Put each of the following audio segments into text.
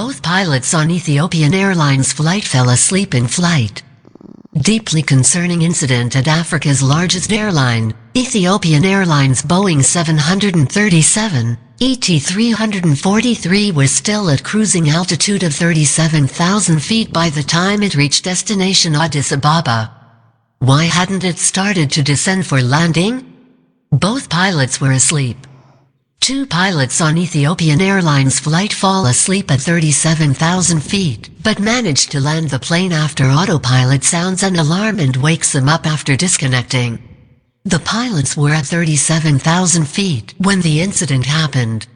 Both pilots on Ethiopian Airlines flight fell asleep in flight. Deeply concerning incident at Africa's largest airline, Ethiopian Airlines Boeing 737, ET-343 was still at cruising altitude of 37,000 feet by the time it reached destination Addis Ababa. Why hadn't it started to descend for landing? Both pilots were asleep. Two pilots on Ethiopian Airlines flight fall asleep at 37,000 feet, but manage to land the plane after autopilot sounds an alarm and wakes them up after disconnecting. The pilots were at 37,000 feet when the incident happened.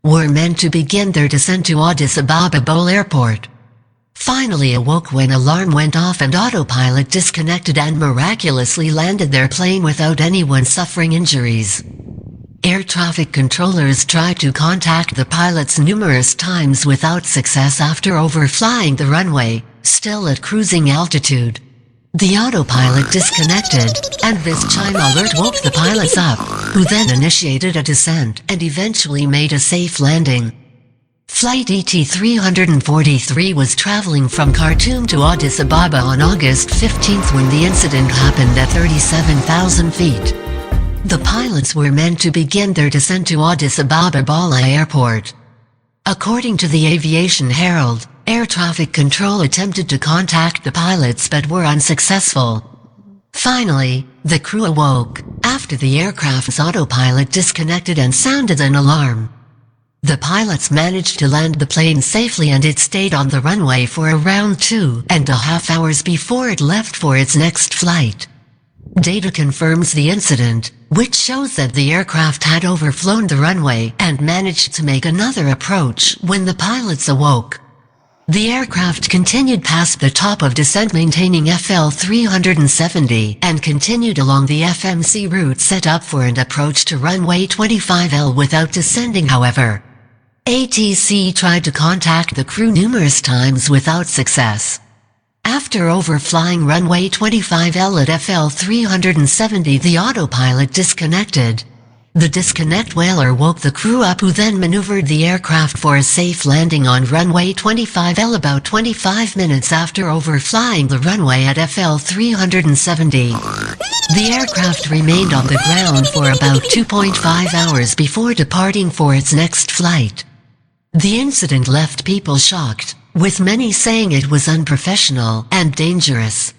Were meant to begin their descent to Addis Ababa Bole Airport. Finally awoke when alarm went off and autopilot disconnected and miraculously landed their plane without anyone suffering injuries. Air traffic controllers tried to contact the pilots numerous times without success after overflying the runway, still at cruising altitude. The autopilot disconnected, and this chime alert woke the pilots up, who then initiated a descent and eventually made a safe landing. Flight ET-343 was traveling from Khartoum to Addis Ababa on August 15 when the incident happened at 37,000 feet. The pilots were meant to begin their descent to Addis Ababa Bole Airport. According to the Aviation Herald, air traffic control attempted to contact the pilots but were unsuccessful. Finally, the crew awoke, after the aircraft's autopilot disconnected and sounded an alarm. The pilots managed to land the plane safely and it stayed on the runway for around 2.5 hours before it left for its next flight. Data confirms the incident, which shows that the aircraft had overflown the runway and managed to make another approach when the pilots awoke. The aircraft continued past the top of descent maintaining FL 370 and continued along the FMC route set up for an approach to runway 25L without descending however. ATC tried to contact the crew numerous times without success. After overflying runway 25L at FL 370 the autopilot disconnected. The disconnect whaler woke the crew up who then maneuvered the aircraft for a safe landing on runway 25L about 25 minutes after overflying the runway at FL 370. The aircraft remained on the ground for about 2.5 hours before departing for its next flight. The incident left people shocked, with many saying it was unprofessional and dangerous.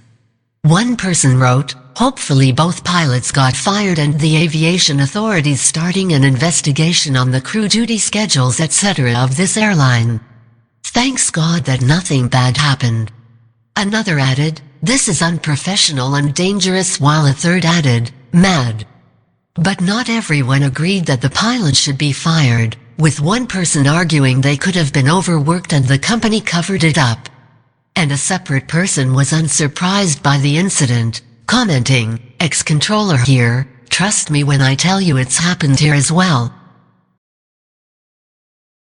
One person wrote, "Hopefully both pilots got fired and the aviation authorities starting an investigation on the crew duty schedules etc. of this airline. Thanks God that nothing bad happened." Another added, "This is unprofessional and dangerous," while a third added, "Mad." But not everyone agreed that the pilot should be fired, with one person arguing they could have been overworked and the company covered it up. And a separate person was unsurprised by the incident, commenting, "Ex-controller here, trust me when I tell you it's happened here as well."